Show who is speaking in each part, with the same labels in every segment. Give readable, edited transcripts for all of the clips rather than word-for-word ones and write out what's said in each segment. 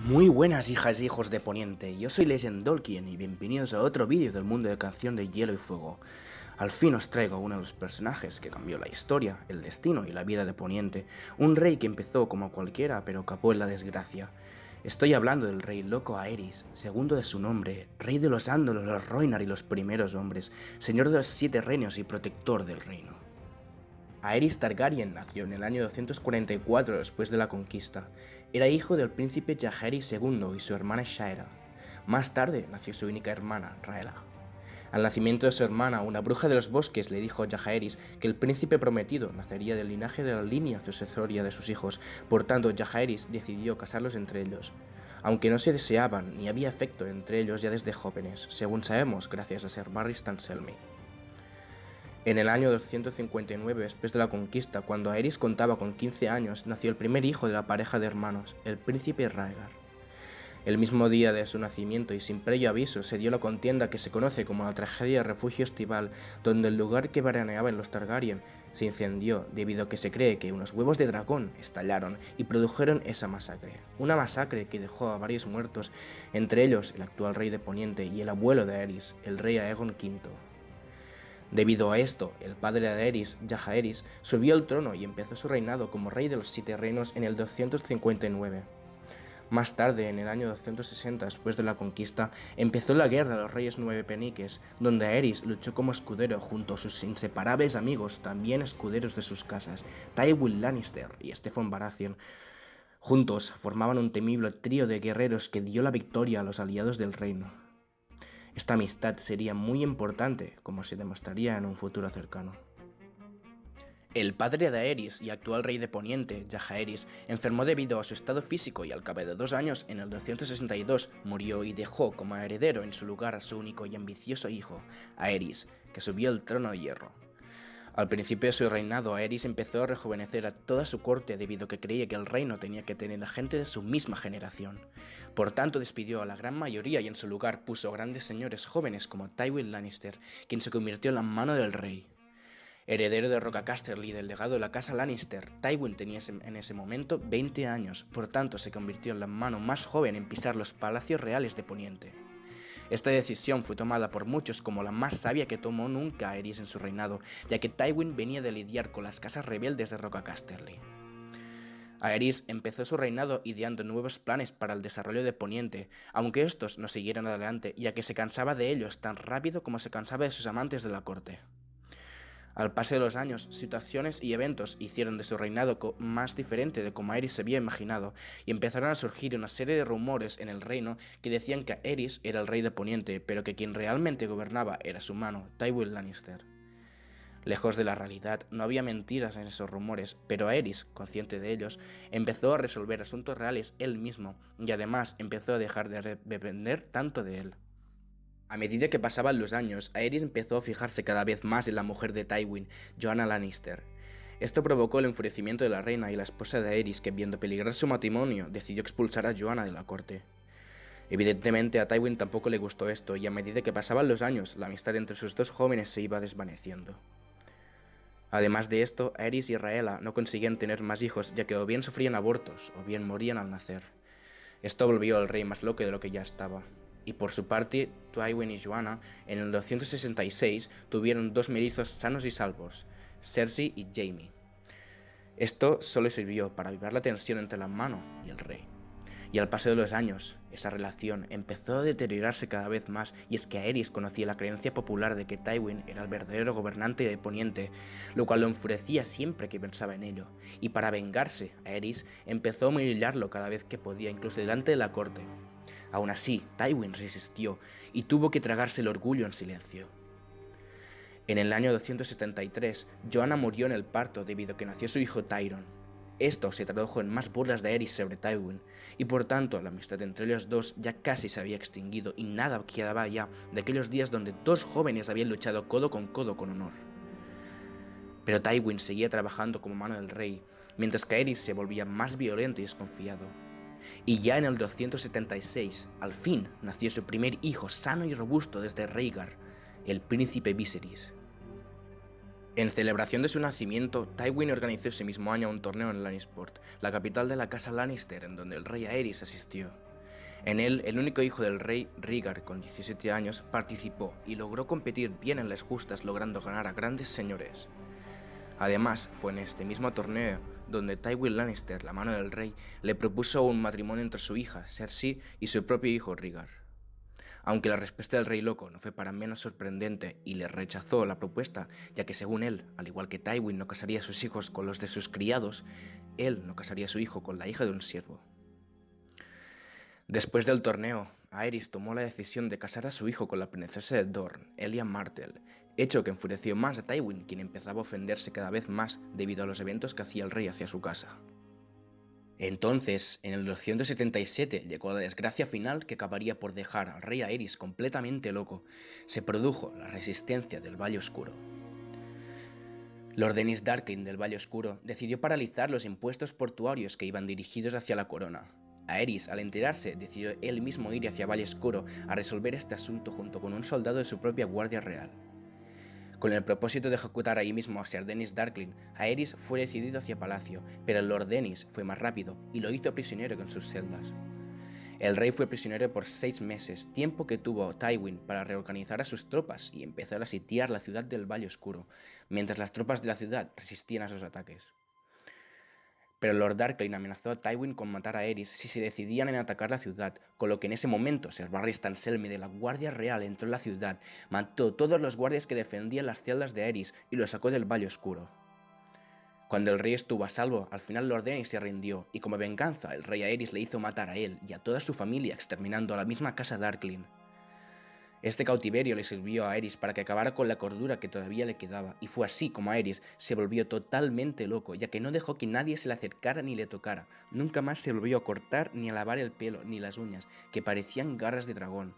Speaker 1: Muy buenas hijas e hijos de Poniente, yo soy Legend Tolkien y bienvenidos a otro vídeo del mundo de Canción de Hielo y Fuego. Al fin os traigo a uno de los personajes que cambió la historia, el destino y la vida de Poniente, un rey que empezó como cualquiera pero acabó en la desgracia. Estoy hablando del rey loco Aerys, segundo de su nombre, rey de los Andor, los Rhoynar y los primeros hombres, señor de los 7 reinos y protector del reino. Aerys Targaryen nació en el año 244 después de la conquista. Era hijo del príncipe Jaehaerys II y su hermana Shaera. Más tarde nació su única hermana, Rhaella. Al nacimiento de su hermana, una bruja de los bosques le dijo a Jaehaerys que el príncipe prometido nacería del linaje de la línea sucesoria de sus hijos, por tanto Jaehaerys decidió casarlos entre ellos. Aunque no se deseaban ni había afecto entre ellos ya desde jóvenes, según sabemos gracias a Ser Barristan Selmy. En el año 259 después de la conquista, cuando Aerys contaba con 15 años, nació el primer hijo de la pareja de hermanos, el príncipe Rhaegar. El mismo día de su nacimiento y sin previo aviso se dio la contienda que se conoce como la tragedia de Refugio Estival, donde el lugar que veraneaban los Targaryen se incendió debido a que se cree que unos huevos de dragón estallaron y produjeron esa masacre. Una masacre que dejó a varios muertos, entre ellos el actual rey de Poniente y el abuelo de Aerys, el rey Aegon V. Debido a esto, el padre de Aerys, Jaehaerys, subió al trono y empezó su reinado como rey de los 7 reinos en el 259. Más tarde, en el año 260 después de la conquista, empezó la Guerra de los Reyes Nueve Peniques, donde Aerys luchó como escudero junto a sus inseparables amigos, también escuderos de sus casas, Tywin Lannister y Stephen Baratheon. Juntos formaban un temible trío de guerreros que dio la victoria a los aliados del reino. Esta amistad sería muy importante, como se demostraría en un futuro cercano. El padre de Aerys y actual rey de Poniente, Jaehaerys, enfermó debido a su estado físico y al cabo de 2 años, en el 262, murió y dejó como heredero en su lugar a su único y ambicioso hijo, Aerys, que subió al trono de hierro. Al principio de su reinado, Aerys empezó a rejuvenecer a toda su corte debido a que creía que el reino tenía que tener a gente de su misma generación. Por tanto, despidió a la gran mayoría y en su lugar puso grandes señores jóvenes como Tywin Lannister, quien se convirtió en la mano del rey. Heredero de Roca Casterly y del legado de la casa Lannister, Tywin tenía en ese momento 20 años, por tanto se convirtió en la mano más joven en pisar los palacios reales de Poniente. Esta decisión fue tomada por muchos como la más sabia que tomó nunca Aerys en su reinado, ya que Tywin venía de lidiar con las casas rebeldes de Roca Casterly. Aerys empezó su reinado ideando nuevos planes para el desarrollo de Poniente, aunque estos no siguieron adelante, ya que se cansaba de ellos tan rápido como se cansaba de sus amantes de la corte. Al paso de los años, situaciones y eventos hicieron de su reinado más diferente de como Aerys se había imaginado, y empezaron a surgir una serie de rumores en el reino que decían que Aerys era el rey de Poniente, pero que quien realmente gobernaba era su mano, Tywin Lannister. Lejos de la realidad, no había mentiras en esos rumores, pero Aerys, consciente de ellos, empezó a resolver asuntos reales él mismo, y además empezó a dejar de depender tanto de él. A medida que pasaban los años, Aerys empezó a fijarse cada vez más en la mujer de Tywin, Joanna Lannister. Esto provocó el enfurecimiento de la reina y la esposa de Aerys, que viendo peligrar su matrimonio, decidió expulsar a Joanna de la corte. Evidentemente a Tywin tampoco le gustó esto, y a medida que pasaban los años, la amistad entre sus dos jóvenes se iba desvaneciendo. Además de esto, Aerys y Rhaella no conseguían tener más hijos, ya que o bien sufrían abortos, o bien morían al nacer. Esto volvió al rey más loco de lo que ya estaba. Y por su parte, Tywin y Joanna, en el 266, tuvieron 2 mellizos sanos y salvos, Cersei y Jaime. Esto solo sirvió para avivar la tensión entre la mano y el rey. Y al paso de los años, esa relación empezó a deteriorarse cada vez más, y es que Aerys conocía la creencia popular de que Tywin era el verdadero gobernante de Poniente, lo cual lo enfurecía siempre que pensaba en ello, y para vengarse, Aerys empezó a humillarlo cada vez que podía, incluso delante de la corte. Aún así, Tywin resistió y tuvo que tragarse el orgullo en silencio. En el año 273, Joanna murió en el parto debido a que nació su hijo Tyrion. Esto se tradujo en más burlas de Aerys sobre Tywin, y por tanto la amistad entre ellos dos ya casi se había extinguido y nada quedaba ya de aquellos días donde 2 jóvenes habían luchado codo con honor. Pero Tywin seguía trabajando como mano del rey, mientras que Aerys se volvía más violento y desconfiado. Y ya en el 276, al fin, nació su primer hijo sano y robusto desde Rhaegar, el príncipe Viserys. En celebración de su nacimiento, Tywin organizó ese mismo año un torneo en Lannisport, la capital de la casa Lannister, en donde el rey Aerys asistió. En él, el único hijo del rey, Rhaegar, con 17 años, participó y logró competir bien en las justas, logrando ganar a grandes señores. Además, fue en este mismo torneo donde Tywin Lannister, la mano del rey, le propuso un matrimonio entre su hija, Cersei, y su propio hijo, Rhaegar. Aunque la respuesta del rey loco no fue para menos sorprendente y le rechazó la propuesta, ya que según él, al igual que Tywin no casaría a sus hijos con los de sus criados, él no casaría a su hijo con la hija de un siervo. Después del torneo, Aerys tomó la decisión de casar a su hijo con la princesa de Dorne, Elia Martell, hecho que enfureció más a Tywin, quien empezaba a ofenderse cada vez más debido a los eventos que hacía el rey hacia su casa. Entonces, en el 277 llegó la desgracia final que acabaría por dejar al rey Aerys completamente loco. Se produjo la resistencia del Valle Oscuro. Lord Denys Darkling del Valle Oscuro decidió paralizar los impuestos portuarios que iban dirigidos hacia la corona. Aerys, al enterarse, decidió él mismo ir hacia Valle Oscuro a resolver este asunto junto con un soldado de su propia guardia real. Con el propósito de ejecutar ahí mismo a Ser Denys Darkling, Aerys fue decidido hacia Palacio, pero el Lord Denys fue más rápido y lo hizo prisionero en sus celdas. El rey fue prisionero por 6 meses, tiempo que tuvo Tywin para reorganizar a sus tropas y empezar a sitiar la ciudad del Valle Oscuro, mientras las tropas de la ciudad resistían a sus ataques. Pero Lord Darkling amenazó a Tywin con matar a Aerys si se decidían en atacar la ciudad, con lo que en ese momento Ser Barristan Stanselmi de la Guardia Real entró en la ciudad, mató todos los guardias que defendían las celdas de Aerys y lo sacó del Valle Oscuro. Cuando el rey estuvo a salvo, al final Lord Denys se rindió, y como venganza, el rey Aerys le hizo matar a él y a toda su familia, exterminando a la misma casa Darkling. Este cautiverio le sirvió a Aerys para que acabara con la cordura que todavía le quedaba, y fue así como Aerys se volvió totalmente loco, ya que no dejó que nadie se le acercara ni le tocara. Nunca más se volvió a cortar ni a lavar el pelo ni las uñas, que parecían garras de dragón.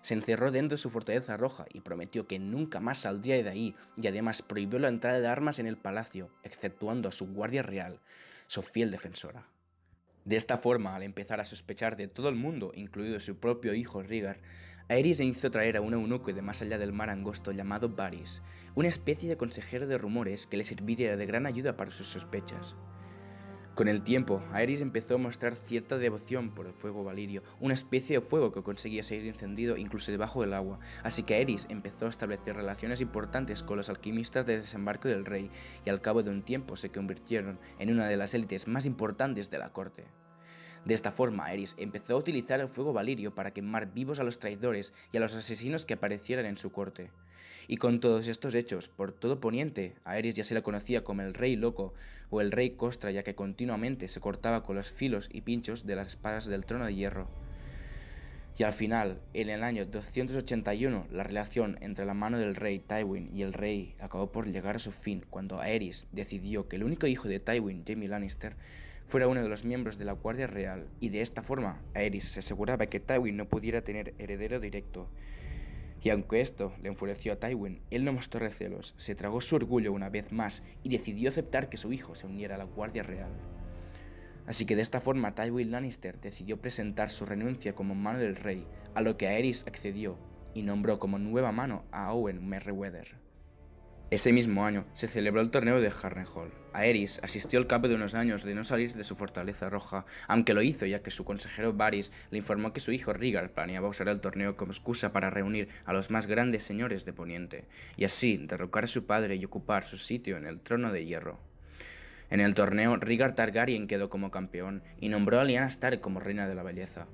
Speaker 1: Se encerró dentro de su fortaleza roja y prometió que nunca más saldría de ahí, y además prohibió la entrada de armas en el palacio, exceptuando a su guardia real, su fiel defensora. De esta forma, al empezar a sospechar de todo el mundo, incluido su propio hijo Rhaegar, Aerys hizo traer a un eunuco de más allá del mar angosto llamado Varys, una especie de consejero de rumores que le serviría de gran ayuda para sus sospechas. Con el tiempo, Aerys empezó a mostrar cierta devoción por el fuego valirio, una especie de fuego que conseguía seguir encendido incluso debajo del agua, así que Aerys empezó a establecer relaciones importantes con los alquimistas de desembarco del rey, y al cabo de un tiempo se convirtieron en una de las élites más importantes de la corte. De esta forma, Aerys empezó a utilizar el fuego valirio para quemar vivos a los traidores y a los asesinos que aparecieran en su corte. Y con todos estos hechos, por todo Poniente, a Aerys ya se le conocía como el Rey Loco o el Rey Costra, ya que continuamente se cortaba con los filos y pinchos de las espadas del Trono de Hierro. Y al final, en el año 281, la relación entre la mano del rey Tywin y el rey acabó por llegar a su fin cuando Aerys decidió que el único hijo de Tywin, Jaime Lannister, fuera uno de los miembros de la Guardia Real, y de esta forma Aerys se aseguraba que Tywin no pudiera tener heredero directo. Y aunque esto le enfureció a Tywin, él no mostró recelos, se tragó su orgullo una vez más y decidió aceptar que su hijo se uniera a la Guardia Real. Así que de esta forma Tywin Lannister decidió presentar su renuncia como mano del rey, a lo que Aerys accedió, y nombró como nueva mano a Owen Merryweather. Ese mismo año se celebró el torneo de Harrenhal. Aerys asistió al cabo de unos años de no salir de su fortaleza roja, aunque lo hizo ya que su consejero Varys le informó que su hijo Rhaegar planeaba usar el torneo como excusa para reunir a los más grandes señores de Poniente, y así derrocar a su padre y ocupar su sitio en el trono de hierro. En el torneo, Rhaegar Targaryen quedó como campeón y nombró a Lyanna Stark como reina de la belleza.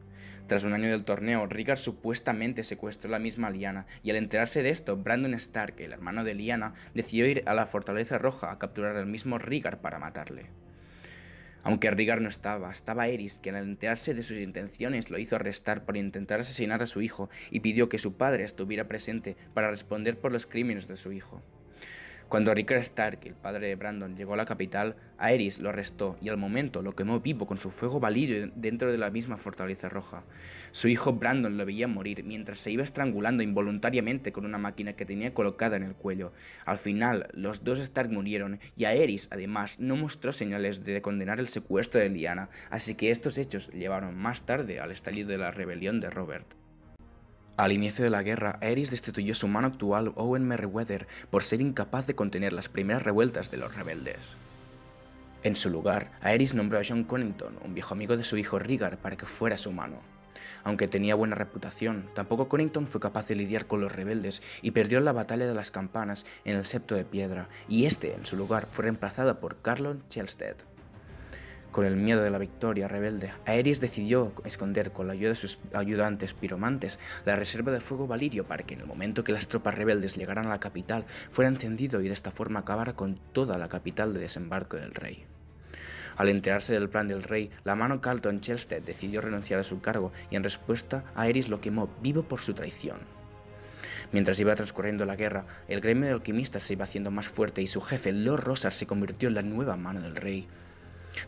Speaker 1: Tras un año del torneo, Rhaegar supuestamente secuestró a la misma Lyanna, y al enterarse de esto, Brandon Stark, el hermano de Lyanna, decidió ir a la Fortaleza Roja a capturar al mismo Rhaegar para matarle. Aunque Rhaegar no estaba Aerys, quien al enterarse de sus intenciones lo hizo arrestar por intentar asesinar a su hijo y pidió que su padre estuviera presente para responder por los crímenes de su hijo. Cuando Rickard Stark, el padre de Brandon, llegó a la capital, Aerys lo arrestó y al momento lo quemó vivo con su fuego valirio dentro de la misma Fortaleza Roja. Su hijo Brandon lo veía morir mientras se iba estrangulando involuntariamente con una máquina que tenía colocada en el cuello. Al final, los dos Stark murieron y Aerys, además, no mostró señales de condenar el secuestro de Lyanna, así que estos hechos llevaron más tarde al estallido de la rebelión de Robert. Al inicio de la guerra, Aerys destituyó a su mano actual, Owen Merryweather, por ser incapaz de contener las primeras revueltas de los rebeldes. En su lugar, Aerys nombró a Jon Connington, un viejo amigo de su hijo Rhaegar, para que fuera su mano. Aunque tenía buena reputación, tampoco Connington fue capaz de lidiar con los rebeldes y perdió la batalla de las campanas en el Septo de Piedra, y este, en su lugar, fue reemplazado por Carlon Chelstead. Con el miedo de la victoria rebelde, Aerys decidió esconder con la ayuda de sus ayudantes piromantes la reserva de fuego valirio para que en el momento que las tropas rebeldes llegaran a la capital fuera encendido y de esta forma acabara con toda la capital de desembarco del rey. Al enterarse del plan del rey, la mano Carlton Chelstead decidió renunciar a su cargo y en respuesta Aerys lo quemó vivo por su traición. Mientras iba transcurriendo la guerra, el gremio de alquimistas se iba haciendo más fuerte y su jefe, Lord Rosar, se convirtió en la nueva mano del rey.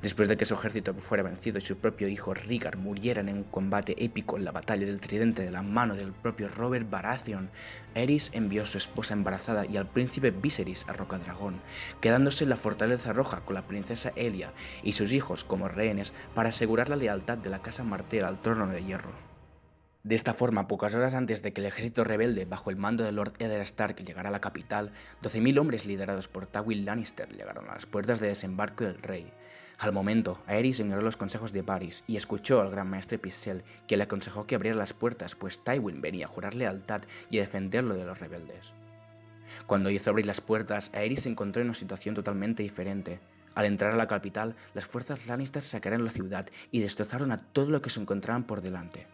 Speaker 1: Después de que su ejército fuera vencido y su propio hijo Rhaegar muriera en un combate épico en la batalla del Tridente de la mano del propio Robert Baratheon, Aerys envió a su esposa embarazada y al príncipe Viserys a Rocadragón, quedándose en la Fortaleza Roja con la princesa Elia y sus hijos como rehenes para asegurar la lealtad de la casa Martell al trono de hierro. De esta forma, pocas horas antes de que el ejército rebelde bajo el mando de Lord Eddard Stark llegara a la capital, 12.000 hombres liderados por Tywin Lannister llegaron a las puertas de desembarco del rey. Al momento, Aerys ignoró los consejos de Varys y escuchó al gran maestre Pycelle, que le aconsejó que abriera las puertas, pues Tywin venía a jurar lealtad y a defenderlo de los rebeldes. Cuando hizo abrir las puertas, Aerys se encontró en una situación totalmente diferente. Al entrar a la capital, las fuerzas Lannister saquearon la ciudad y destrozaron a todo lo que se encontraban por delante.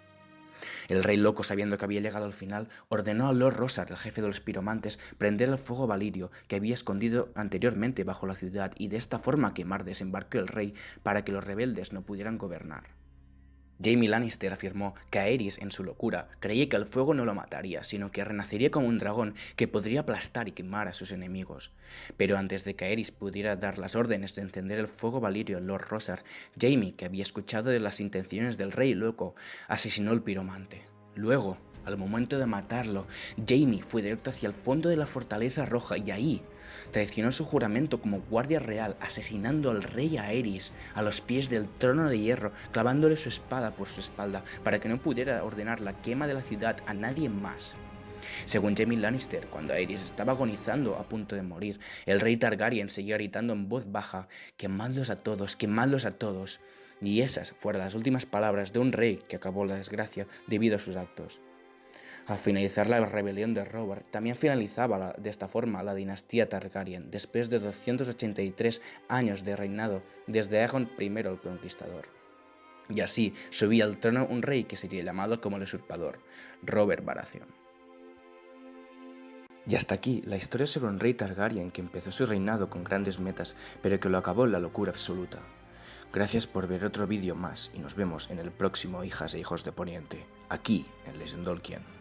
Speaker 1: El rey loco, sabiendo que había llegado al final, ordenó a Lord Rosar, el jefe de los piromantes, prender el fuego valirio que había escondido anteriormente bajo la ciudad y de esta forma quemar desembarco el rey para que los rebeldes no pudieran gobernar. Jaime Lannister afirmó que Aerys, en su locura, creía que el fuego no lo mataría, sino que renacería como un dragón que podría aplastar y quemar a sus enemigos. Pero antes de que Aerys pudiera dar las órdenes de encender el fuego valirio en Lord Rosar, Jaime, que había escuchado de las intenciones del rey loco, asesinó al piromante. Luego, al momento de matarlo, Jaime fue directo hacia el fondo de la Fortaleza Roja y ahí traicionó su juramento como guardia real, asesinando al rey Aerys a los pies del trono de hierro, clavándole su espada por su espalda para que no pudiera ordenar la quema de la ciudad a nadie más. Según Jaime Lannister, cuando Aerys estaba agonizando a punto de morir, el rey Targaryen seguía gritando en voz baja: quemadlos a todos, quemadlos a todos. Y esas fueron las últimas palabras de un rey que acabó la desgracia debido a sus actos. Al finalizar la rebelión de Robert, también finalizaba de esta forma la dinastía Targaryen, después de 283 años de reinado desde Aegon I el Conquistador. Y así subía al trono un rey que sería llamado como el usurpador, Robert Baratheon. Y hasta aquí la historia sobre un rey Targaryen que empezó su reinado con grandes metas, pero que lo acabó en la locura absoluta. Gracias por ver otro vídeo más y nos vemos en el próximo Hijas e Hijos de Poniente, aquí en Les Endolkien.